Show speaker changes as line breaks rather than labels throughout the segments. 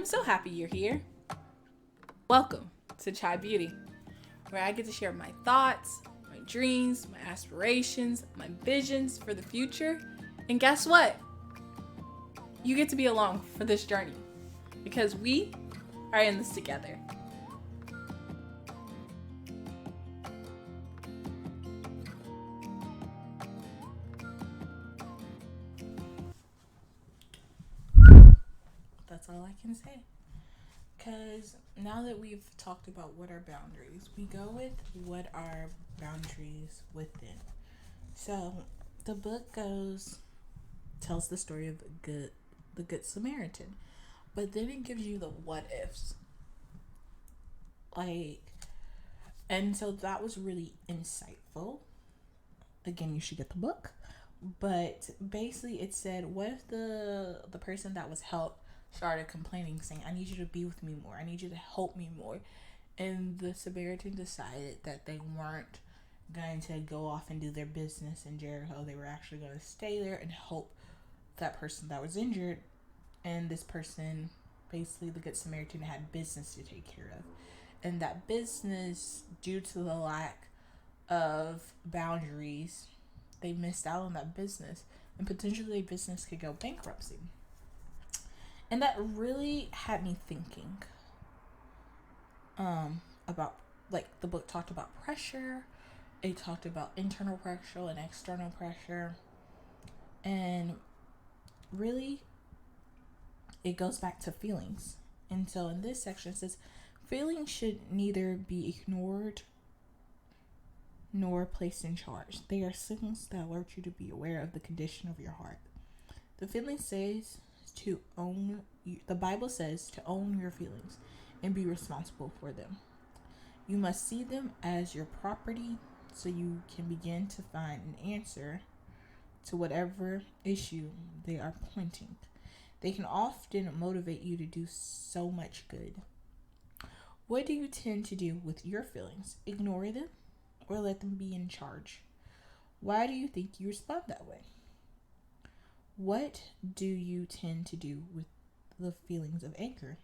I'm so happy you're here. Welcome to Chai Beauty, where I get to share my thoughts, my dreams, my aspirations, my visions for the future. And guess what? You get to be along for this journey because we are in this together. That's all I can say. Because now that we've talked about what are boundaries, we go with what are boundaries within. So the book tells the story of the Good Samaritan, but then it gives you the what ifs. And so that was really insightful. Again, you should get the book. But basically, it said, what if the person that was helped started complaining, saying, I need you to be with me more. I need you to help me more. And the Samaritan decided that they weren't going to go off and do their business in Jericho. They were actually going to stay there and help that person that was injured. And this person, basically the Good Samaritan, had business to take care of. And that business, due to the lack of boundaries, they missed out on that business. And potentially their business could go bankruptcy. And that really had me thinking about, like, the book talked about pressure. It talked about internal pressure and external pressure. And really, it goes back to feelings. And so in this section, it says, feelings should neither be ignored nor placed in charge. They are signals that alert you to be aware of the condition of your heart. The feeling says the Bible says to own your feelings and be responsible for them. You must see them as your property so you can begin to find an answer to whatever issue they are pointing. They can often motivate you to do so much good. What do you tend to do with your feelings? Ignore them or let them be in charge? Why do you think you respond that way? What do you tend to do with the feelings of anger?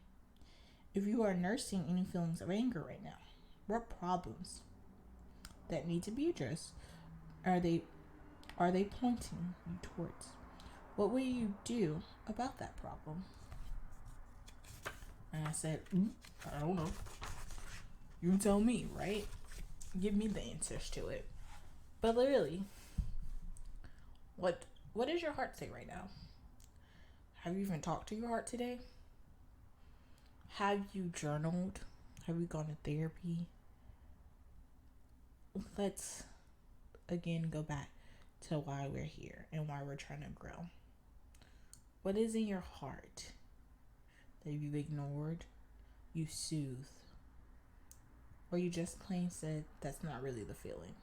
If you are nursing any feelings of anger right now, what problems that need to be addressed are they pointing you towards? What will you do about that problem? And I said, I don't know. You tell me, right? Give me the answers to it. But literally, what does your heart say right now? Have you even talked to your heart today? Have you journaled? Have you gone to therapy? Let's again go back to why we're here and why we're trying to grow. What is in your heart that you've ignored, you soothed, or you just plain said that's not really the feeling?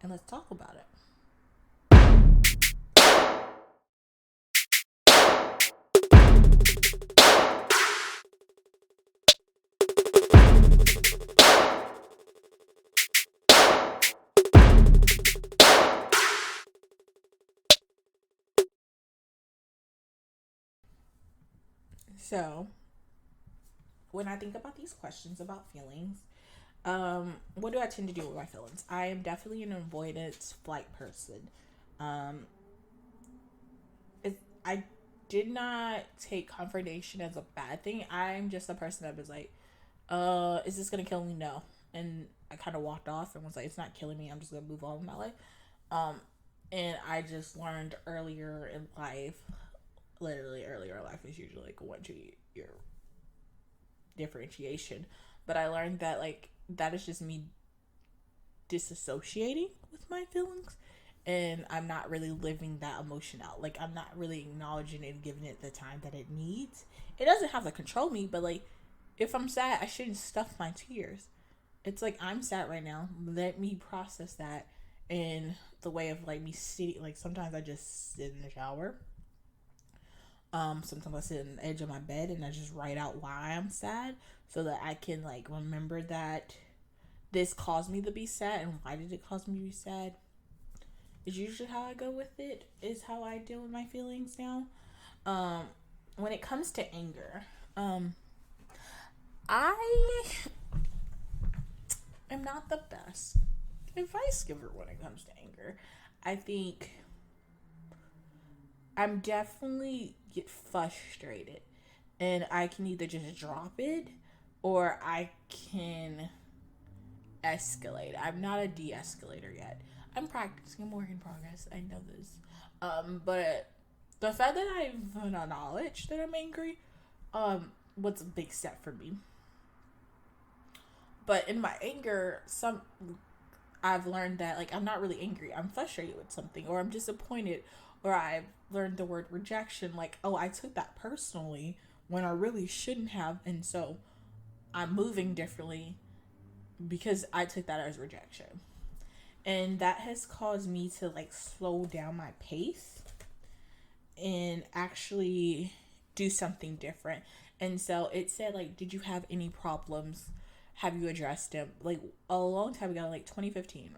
And let's talk about it. So, when I think about these questions about feelings, what do I tend to do with my feelings? I am definitely an avoidance flight person. I did not take confrontation as a bad thing. I'm just a person that was like, is this gonna kill me? No. And I kind of walked off and was like, it's not killing me. I'm just gonna move on with my life. And I just learned earlier in life, literally earlier in life is usually like 1-2 year differentiation. But I learned that like that is just me disassociating with my feelings, and I'm not really living that emotion out. Like, I'm not really acknowledging it and giving it the time that it needs. It doesn't have to control me, but like, if I'm sad, I shouldn't stuff my tears. It's like, I'm sad right now. Let me process that in the way of like me sitting. Like, sometimes I just sit in the shower. Sometimes I sit on the edge of my bed and I just write out why I'm sad so that I can like remember that this caused me to be sad and why did it cause me to be sad. Is usually how I go with it, is how I deal with my feelings now. when it comes to anger, I am not the best advice giver when it comes to anger. I think I'm definitely get frustrated, and I can either just drop it or I can escalate. I'm not a de-escalator yet. I'm practicing. I'm work in progress. I know this. But the fact that I've acknowledged that I'm angry, was a big step for me. But in my anger, I've learned that like I'm not really angry. I'm frustrated with something, or I'm disappointed, or I've learned the word rejection. Like, oh, I took that personally when I really shouldn't have, and so I'm moving differently because I took that as rejection. And that has caused me to like slow down my pace and actually do something different. And so it said like, did you have any problems? Have you addressed them? Like a long time ago, like 2015,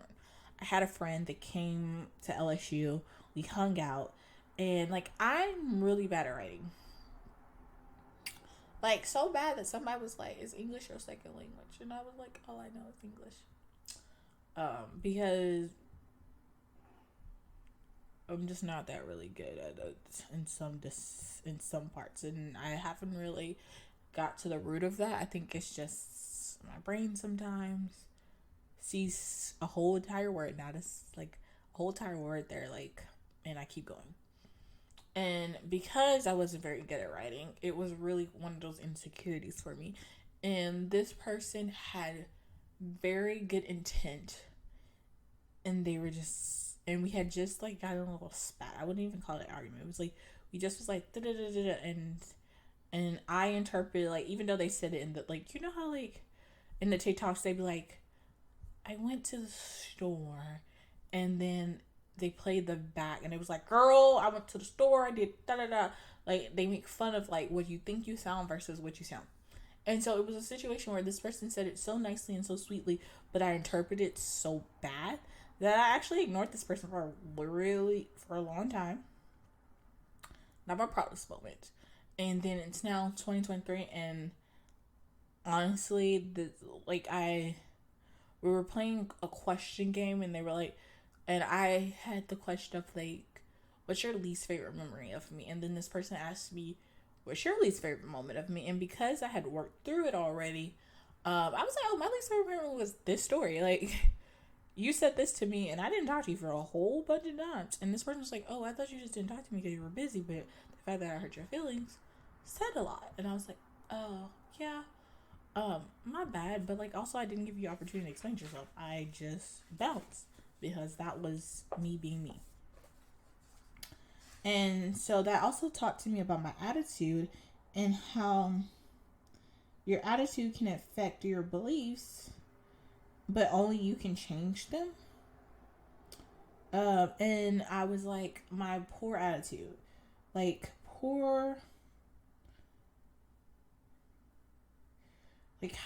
I had a friend that came to LSU. We hung out, and like I'm really bad at writing. Like so bad that somebody was like, "Is English your second language?" And I was like, "Oh, I know it's English." Because I'm just not that really good at it in some parts, and I haven't really got to the root of that. I think it's just my brain sometimes sees a whole entire word, not as like a whole entire word there, like, and I keep going. And because I wasn't very good at writing, it was really one of those insecurities for me. And this person had very good intent, and they were just, and we had just like gotten a little spat. I wouldn't even call it an argument. It was like we just was like da da da da, and I interpreted like, even though they said it in the like, you know how like in the TikToks they be like, I went to the store, and then they played the back, and it was like, girl, I went to the store, I did da da da. Like they make fun of like what you think you sound versus what you sound. And so it was a situation where this person said it so nicely and so sweetly, but I interpreted it so bad that I actually ignored this person for a long time. Not my proudest moment. And then it's now 2023, and honestly, we were playing a question game, and they were like, and I had the question of like, what's your least favorite memory of me? And then this person asked me, what's your least favorite moment of me? And because I had worked through it already, I was like, oh, my least favorite memory was this story. Like, you said this to me, and I didn't talk to you for a whole bunch of times. And this person was like, oh, I thought you just didn't talk to me because you were busy, but the fact that I hurt your feelings said a lot. And I was like, oh, yeah, my bad. But like, also, I didn't give you opportunity to explain yourself. I just bounced because that was me being me. And so that also taught to me about my attitude and how your attitude can affect your beliefs, but only you can change them. And I was like, my poor attitude, like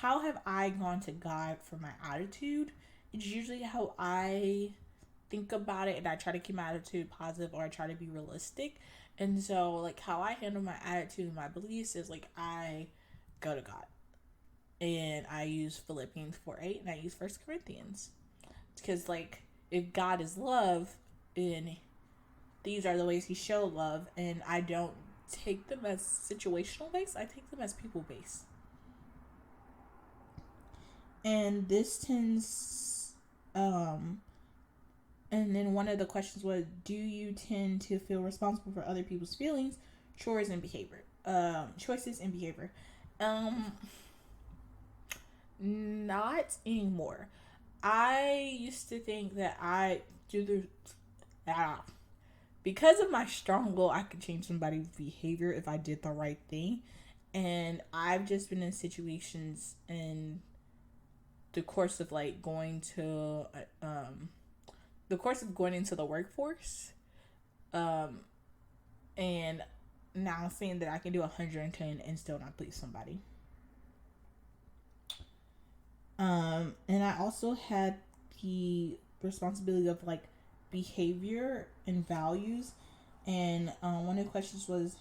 how have I gone to God for my attitude? It's usually how I think about it, and I try to keep my attitude positive, or I try to be realistic. And so like how I handle my attitude and my beliefs is like I go to God, and I use Philippians 4:8, and I use 1 Corinthians, because like if God is love, and these are the ways he showed love, and I don't take them as situational based, I take them as people based. And this tends and then one of the questions was, do you tend to feel responsible for other people's feelings, choices and behavior? Not anymore. I used to think that I do because of my strong will, I could change somebody's behavior if I did the right thing. And I've just been in situations in the course of like going into the workforce, and now seeing that I can do 110 and still not please somebody. And I also had the responsibility of like behavior and values. And one of the questions was,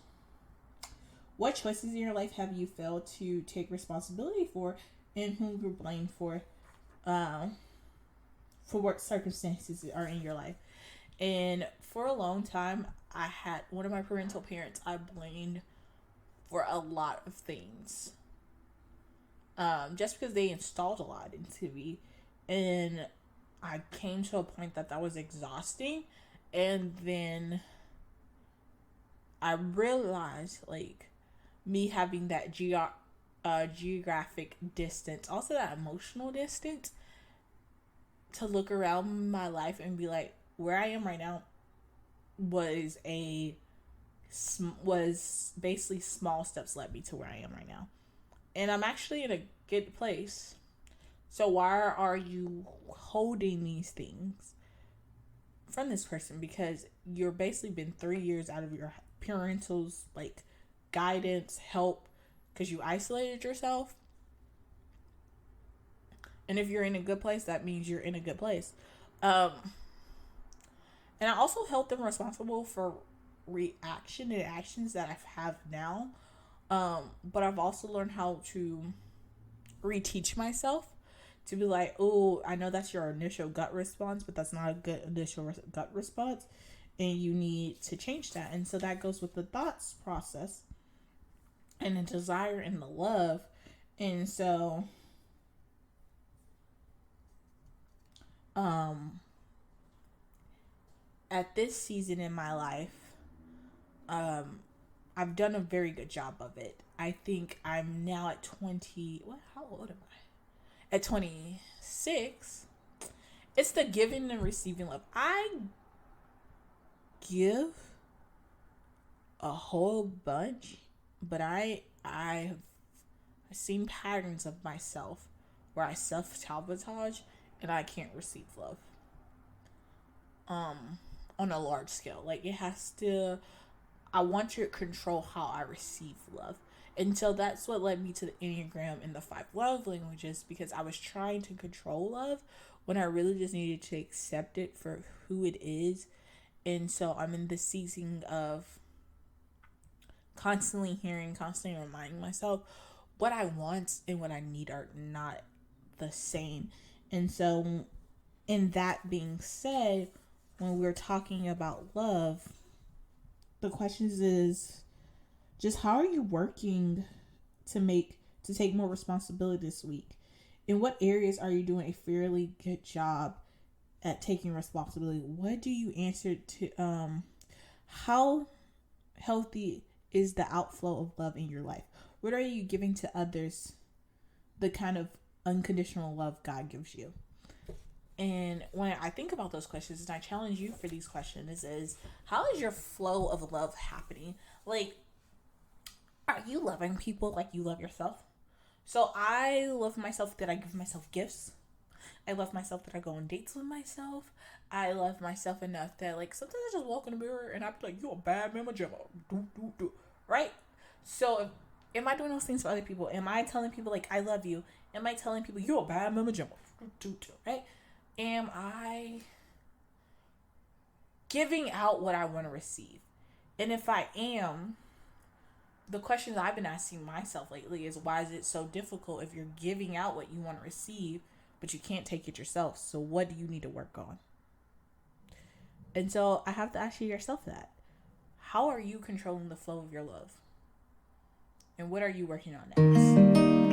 What choices in your life have you failed to take responsibility for, and whom you're blamed um, for what circumstances are in your life? And for a long time, I had one of my parental parents I blamed for a lot of things. Just because they installed a lot into me. And I came to a point that was exhausting. And then I realized, like, me having that geographic distance, also that emotional distance, to look around my life and be like, where I am right now was basically small steps led me to where I am right now. And I'm actually in a good place. So why are you holding these things from this person? Because you're basically been 3 years out of your parental's like guidance, help, because you isolated yourself. And if you're in a good place, that means you're in a good place. And I also held them responsible for reaction and actions that I have now. But I've also learned how to reteach myself to be like, oh, I know that's your initial gut response, but that's not a good initial gut response, and you need to change that. And so that goes with the thoughts process and the desire and the love. And so at this season in my life, I've done a very good job of it. I think I'm now at 20. How old am I? At 26. It's the giving and receiving love. I give a whole bunch, but I've seen patterns of myself where I self-sabotage and I can't receive love. On a large scale. Like, it has to, I want to control how I receive love. And so that's what led me to the Enneagram and the 5 love languages, because I was trying to control love when I really just needed to accept it for who it is. And so I'm in the season of constantly reminding myself what I want and what I need are not the same. And so, in that being said, when we're talking about love, the question is just how are you working to take more responsibility this week? In what areas are you doing a fairly good job at taking responsibility? What do you answer to how healthy is the outflow of love in your life? What are you giving to others, the kind of unconditional love God gives you? And when I think about those questions, and I challenge you for these questions, is how is your flow of love happening? Like, are you loving people like you love yourself? So I love myself that I give myself gifts. I love myself that I go on dates with myself. I love myself enough that, like, sometimes I just walk in the mirror and I be like, you a bad mama Gemma. Do. Right? So, am I doing those things for other people? Am I telling people, like, I love you? Am I telling people, you a bad mama Gemma? Do. Right? Am I giving out what I want to receive? And if I am, the questions I've been asking myself lately is, why is it so difficult if you're giving out what you want to receive, but you can't take it yourself? So what do you need to work on? And so I have to ask you yourself that. How are you controlling the flow of your love? And what are you working on next?